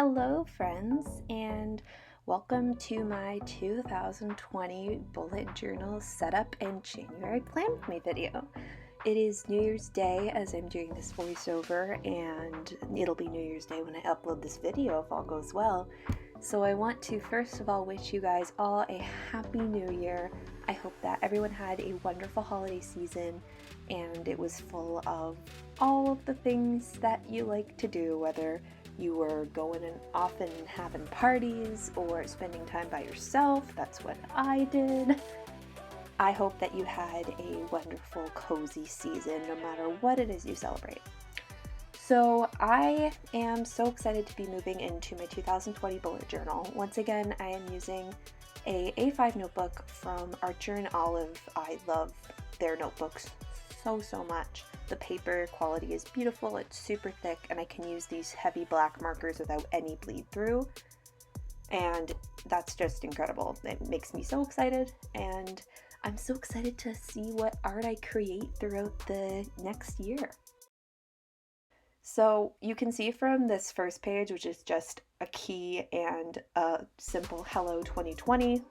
Hello friends, and welcome to my 2020 bullet journal setup and January plan with me video. It is New Year's Day as I'm doing this voiceover, and it'll be New Year's Day when I upload this video if all goes well. So I want to first of all wish you guys all a happy new year. I hope that everyone had a wonderful holiday season and it was full of all of the things that you like to do, whether you were going and off and having parties or spending time by yourself. That's what I did. I hope that you had a wonderful, cozy season no matter what it is you celebrate. So I am so excited to be moving into my 2020 bullet journal. Once again, I am using a A5 notebook from Archer and Olive. I love their notebooks so much. The paper quality is beautiful, it's super thick, and I can use these heavy black markers without any bleed through. And that's just incredible. It makes me so excited, and I'm so excited to see what art I create throughout the next year. So you can see from this first page, which is just a key and a simple Hello 2020,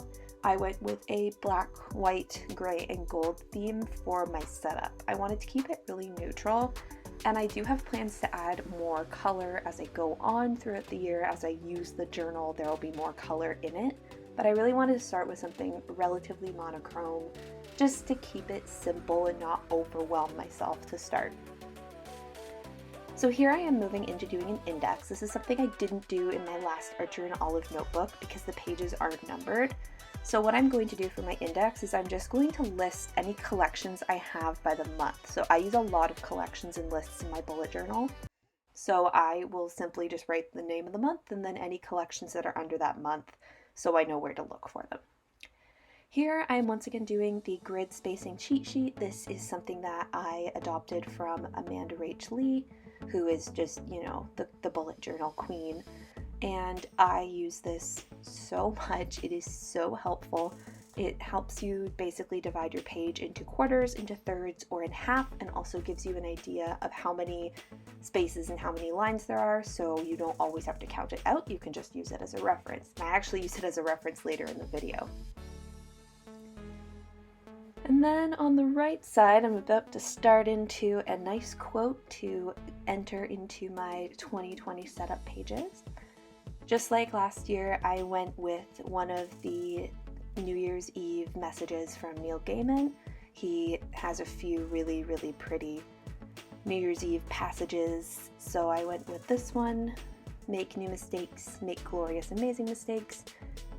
I went with a black, white, gray, and gold theme for my setup. I wanted to keep it really neutral, and I do have plans to add more color as I go on throughout the year. As I use the journal, there will be more color in it, but I really wanted to start with something relatively monochrome just to keep it simple and not overwhelm myself to start. So here I am moving into doing an index. This is something I didn't do in my last Archer and Olive notebook because the pages aren't numbered. So what I'm going to do for my index is I'm just going to list any collections I have by the month. So I use a lot of collections and lists in my bullet journal. So I will simply just write the name of the month and then any collections that are under that month so I know where to look for them. Here I am once again doing the grid spacing cheat sheet. This is something that I adopted from Amanda Rach Lee, who is just, the bullet journal queen. And I use this so much. It is so helpful. It helps you basically divide your page into quarters, into thirds, or in half, and also gives you an idea of how many spaces and how many lines there are, so you don't always have to count it out. You can just use it as a reference. And I actually use it as a reference later in the video. And then on the right side, I'm about to start into a nice quote to enter into my 2020 setup pages. Just like last year, I went with one of the New Year's Eve messages from Neil Gaiman. He has a few really pretty New Year's Eve passages, so I went with this one. Make new mistakes, make glorious, amazing mistakes.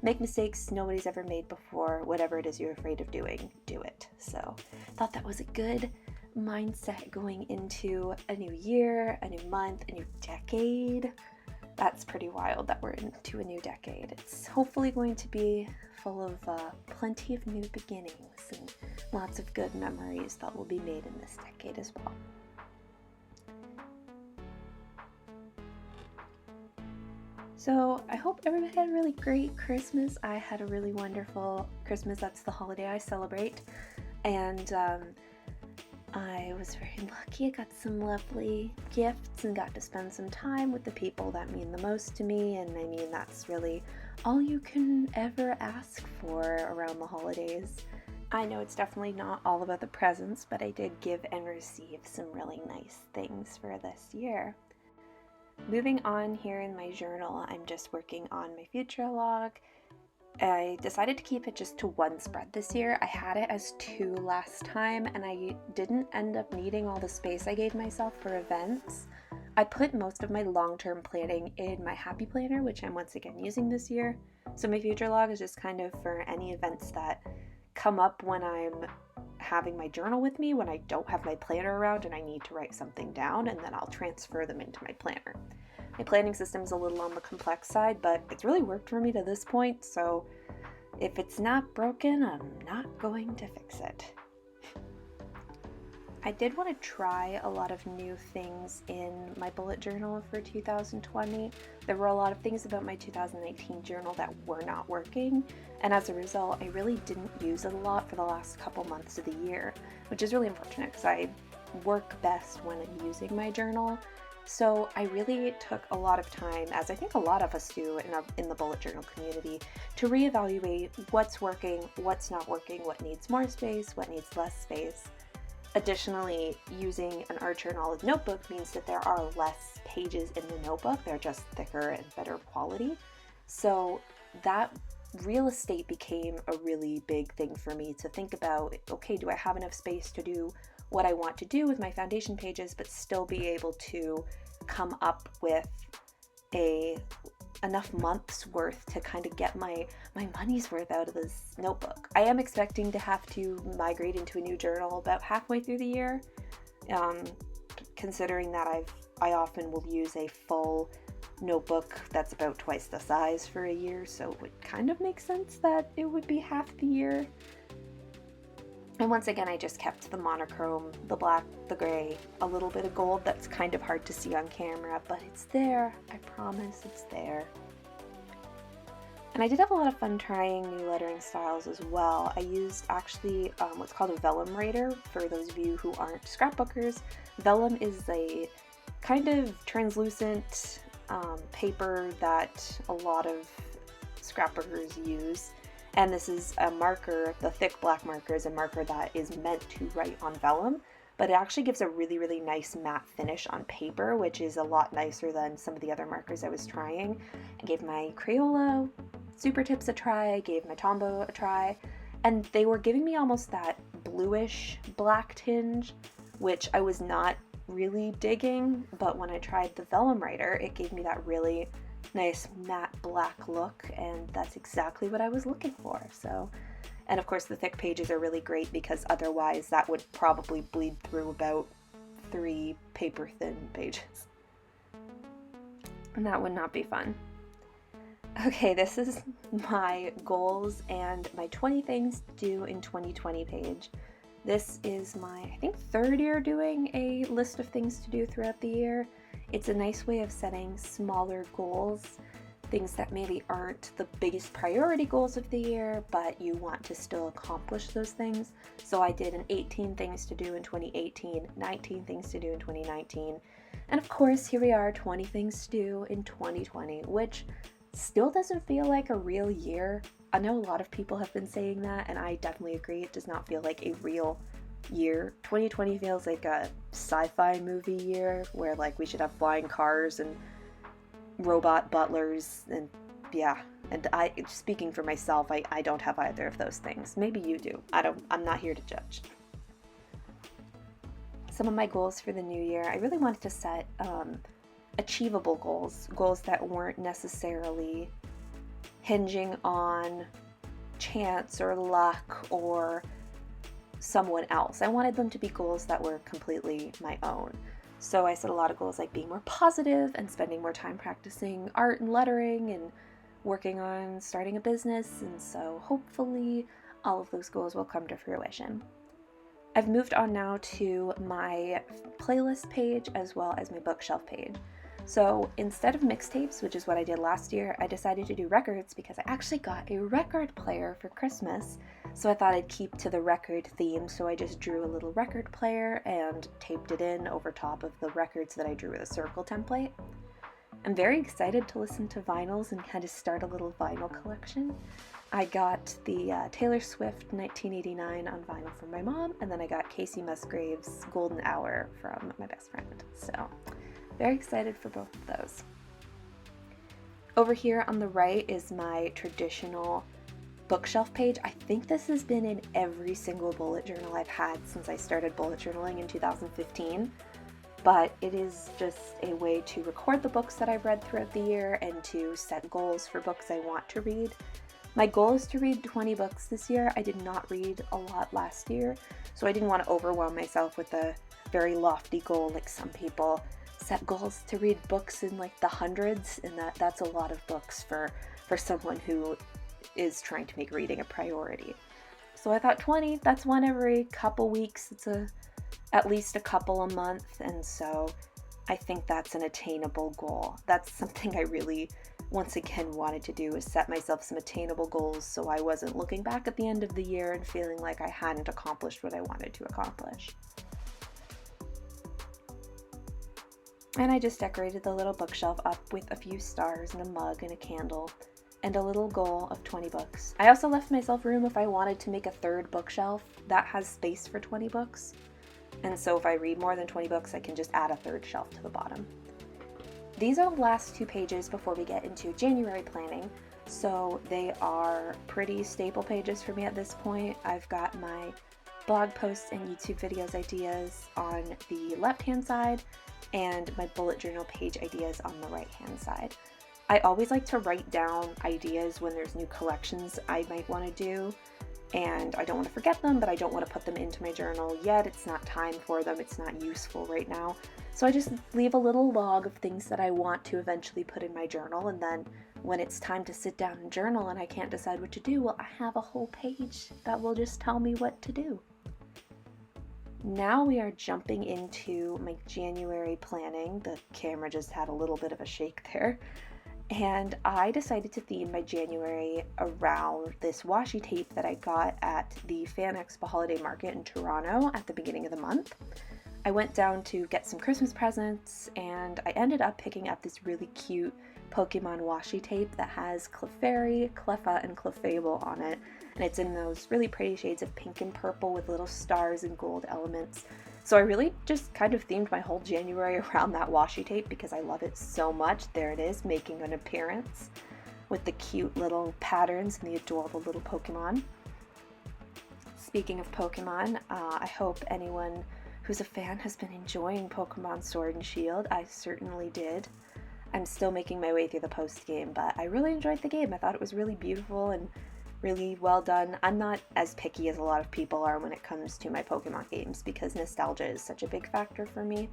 Make mistakes nobody's ever made before. Whatever it is you're afraid of doing, do it. So I thought that was a good mindset going into a new year, a new month, a new decade. That's pretty wild that we're into a new decade. It's hopefully going to be full of plenty of new beginnings and lots of good memories that will be made in this decade as well. So I hope everybody had a really great Christmas. I had a really wonderful Christmas. That's the holiday I celebrate. And I was very lucky. I got some lovely gifts and got to spend some time with the people that mean the most to me. And I mean, that's really all you can ever ask for around the holidays. I know it's definitely not all about the presents, but I did give and receive some really nice things for this year. Moving on here in my journal, I'm just working on my future log. I decided to keep it just to one spread this year. I had it as 2 last time, and I didn't end up needing all the space I gave myself for events. I put most of my long-term planning in my Happy Planner, which I'm once again using this year. So my future log is just kind of for any events that come up when I'm having my journal with me, when I don't have my planner around and I need to write something down, and then I'll transfer them into my planner. My planning system is a little on the complex side, but it's really worked for me to this point, so if it's not broken, I'm not going to fix it. I did want to try a lot of new things in my bullet journal for 2020. There were a lot of things about my 2019 journal that were not working, and as a result, I really didn't use it a lot for the last couple months of the year, which is really unfortunate because I work best when I'm using my journal, So I really took a lot of time, as I think a lot of us do in the bullet journal community, to reevaluate what's working, what's not working, what needs more space, what needs less space. Additionally, using an art journal notebook means that there are less pages in the notebook. They're just thicker and better quality. So that real estate became a really big thing for me to think about. Okay, do I have enough space to do what I want to do with my foundation pages, but still be able to come up with enough months worth to kind of get my money's worth out of this notebook. I am expecting to have to migrate into a new journal about halfway through the year, considering that I often will use a full notebook that's about twice the size for a year, so it would kind of make sense that it would be half the year. And once again, I just kept the monochrome, the black, the gray, a little bit of gold. That's kind of hard to see on camera, but it's there. I promise it's there. And I did have a lot of fun trying new lettering styles as well. I used actually what's called a vellum writer. For those of you who aren't scrapbookers, vellum is a kind of translucent paper that a lot of scrapbookers use. And this is a marker, the thick black marker is a marker that is meant to write on vellum, but it actually gives a really, really nice matte finish on paper, which is a lot nicer than some of the other markers I was trying. I gave my Crayola Super Tips a try, I gave my Tombow a try, and they were giving me almost that bluish black tinge, which I was not really digging, but when I tried the vellum writer, it gave me that really nice matte black look, and that's exactly what I was looking for. So, and of course the thick pages are really great because otherwise that would probably bleed through about 3 paper thin pages, and that would not be fun. Okay, this is my goals and my 20 things to do in 2020 page. This is my, I think, 3rd year doing a list of things to do throughout the year. It's a nice way of setting smaller goals, things that maybe aren't the biggest priority goals of the year, but you want to still accomplish those things. So I did an 18 things to do in 2018, 19 things to do in 2019, and of course here we are, 20 things to do in 2020, which still doesn't feel like a real year. I know a lot of people have been saying that, and I definitely agree. It does not feel like a real year. 2020 feels like a sci-fi movie year where like we should have flying cars and robot butlers, and yeah. And I, speaking for myself, I don't have either of those things. Maybe you do. I'm not here to judge. Some of my goals for the new year, I really wanted to set achievable goals that weren't necessarily hinging on chance or luck or someone else. I wanted them to be goals that were completely my own. So I set a lot of goals like being more positive and spending more time practicing art and lettering and working on starting a business, and so hopefully all of those goals will come to fruition. I've moved on now to my playlist page as well as my bookshelf page. So instead of mixtapes, which is what I did last year, I decided to do records because I actually got a record player for Christmas. So I thought I'd keep to the record theme, so I just drew a little record player and taped it in over top of the records that I drew with a circle template. I'm very excited to listen to vinyls and kind of start a little vinyl collection. I got the Taylor Swift 1989 on vinyl from my mom, and then I got Kacey Musgraves' Golden Hour from my best friend. So very excited for both of those. Over here on the right is my traditional bookshelf page. I think this has been in every single bullet journal I've had since I started bullet journaling in 2015, but it is just a way to record the books that I've read throughout the year and to set goals for books I want to read. My goal is to read 20 books this year. I did not read a lot last year, so I didn't want to overwhelm myself with a very lofty goal like some people set goals to read books in like the hundreds, and that's a lot of books for someone who is trying to make reading a priority. So I thought 20, that's one every couple weeks. It's at least a couple a month, and so I think that's an attainable goal. That's something I really, once again, wanted to do, is set myself some attainable goals so I wasn't looking back at the end of the year and feeling like I hadn't accomplished what I wanted to accomplish. And I just decorated the little bookshelf up with a few stars and a mug and a candle and a little goal of 20 books. I also left myself room if I wanted to make a third bookshelf that has space for 20 books. And so if I read more than 20 books, I can just add a third shelf to the bottom. These are the last 2 pages before we get into January planning. So they are pretty staple pages for me at this point. I've got my blog posts and YouTube videos ideas on the left-hand side and my bullet journal page ideas on the right-hand side. I always like to write down ideas when there's new collections I might want to do, and I don't want to forget them, but I don't want to put them into my journal yet. It's not time for them. It's not useful right now. So I just leave a little log of things that I want to eventually put in my journal, and then when it's time to sit down and journal and I can't decide what to do, well, I have a whole page that will just tell me what to do. Now we are jumping into my January planning. The camera just had a little bit of a shake there. And I decided to theme my January around this washi tape that I got at the Fan Expo Holiday Market in Toronto at the beginning of the month. I went down to get some Christmas presents, and I ended up picking up this really cute Pokemon washi tape that has Clefairy, Cleffa, and Clefable on it. And it's in those really pretty shades of pink and purple with little stars and gold elements. So I really just kind of themed my whole January around that washi tape because I love it so much. There it is, making an appearance with the cute little patterns and the adorable little Pokemon. Speaking of Pokemon, I hope anyone who's a fan has been enjoying Pokemon Sword and Shield. I certainly did. I'm still making my way through the post game, but I really enjoyed the game. I thought it was really beautiful and really well done. I'm not as picky as a lot of people are when it comes to my Pokemon games because nostalgia is such a big factor for me.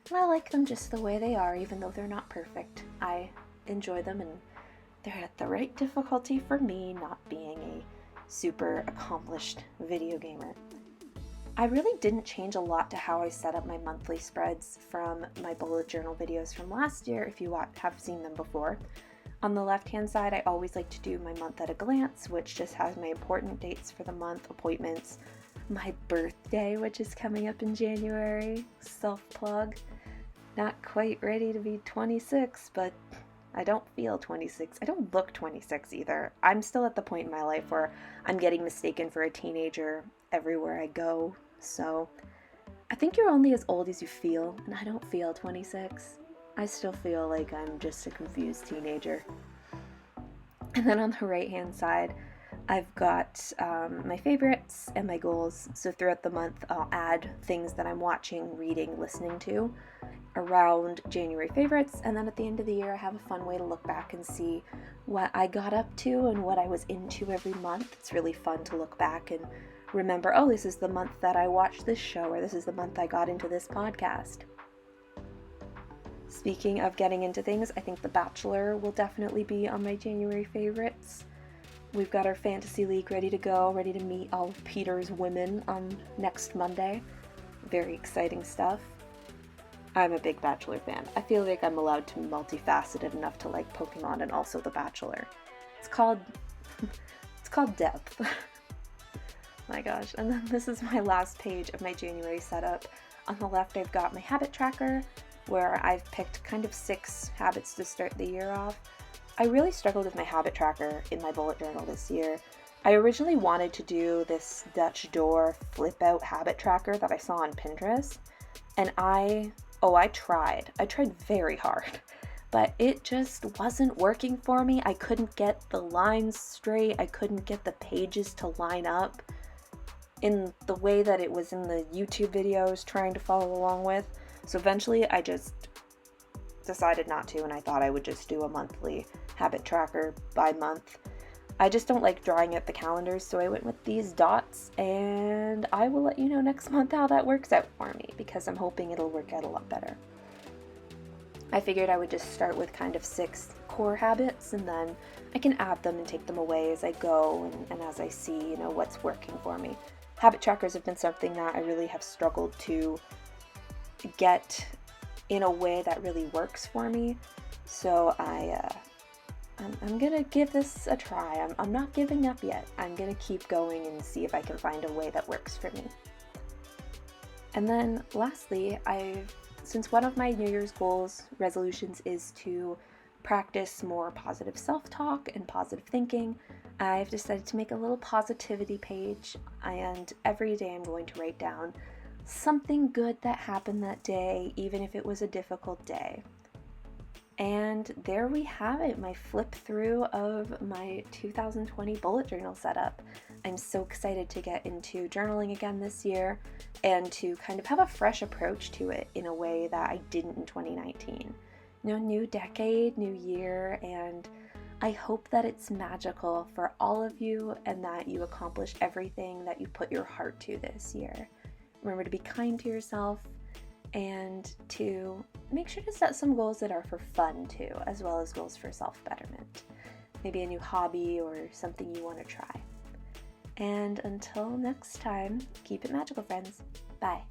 And I like them just the way they are, even though they're not perfect. I enjoy them, and they're at the right difficulty for me, not being a super accomplished video gamer. I really didn't change a lot to how I set up my monthly spreads from my bullet journal videos from last year, if you have seen them before. On the left-hand side, I always like to do my month at a glance, which just has my important dates for the month, appointments, my birthday, which is coming up in January, self-plug. Not quite ready to be 26, but I don't feel 26. I don't look 26 either. I'm still at the point in my life where I'm getting mistaken for a teenager everywhere I go, so I think you're only as old as you feel, and I don't feel 26. I still feel like I'm just a confused teenager. And then on the right-hand side, I've got my favorites and my goals. So throughout the month, I'll add things that I'm watching, reading, listening to around January favorites. And then at the end of the year, I have a fun way to look back and see what I got up to and what I was into every month. It's really fun to look back and remember, oh, this is the month that I watched this show, or this is the month I got into this podcast. Speaking of getting into things, I think The Bachelor will definitely be on my January favorites. We've got our fantasy league ready to go, ready to meet all of Peter's women on next Monday. Very exciting stuff. I'm a big Bachelor fan. I feel like I'm allowed to be multifaceted enough to like Pokemon and also The Bachelor. It's called depth. My gosh. And then this is my last page of my January setup. On the left, I've got my habit tracker, where I've picked kind of 6 habits to start the year off. I really struggled with my habit tracker in my bullet journal this year. I originally wanted to do this Dutch door flip out habit tracker that I saw on Pinterest, and I tried. I tried very hard, but it just wasn't working for me. I couldn't get the lines straight. I couldn't get the pages to line up in the way that it was in the YouTube videos trying to follow along with. So eventually I just decided not to, and I thought I would just do a monthly habit tracker by month. I just don't like drawing out the calendars, so I went with these dots, and I will let you know next month how that works out for me, because I'm hoping it'll work out a lot better. I figured I would just start with kind of 6 core habits, and then I can add them and take them away as I go and as I see, what's working for me. Habit trackers have been something that I really have struggled to get in a way that really works for me, so I'm gonna give this a try. I'm not giving up yet. I'm gonna keep going and see if I can find a way that works for me. And then lastly, I've since one of my New Year's goals resolutions is to practice more positive self-talk and positive thinking, I've decided to make a little positivity page, and every day I'm going to write down something good that happened that day, even if it was a difficult day. And there we have it, my flip through of my 2020 bullet journal setup. I'm so excited to get into journaling again this year and to kind of have a fresh approach to it in a way that I didn't in 2019. New decade, new year, and I hope that it's magical for all of you and that you accomplish everything that you put your heart to this year. Remember to be kind to yourself and to make sure to set some goals that are for fun too, as well as goals for self-betterment. Maybe a new hobby or something you want to try. And until next time, keep it magical, friends. Bye.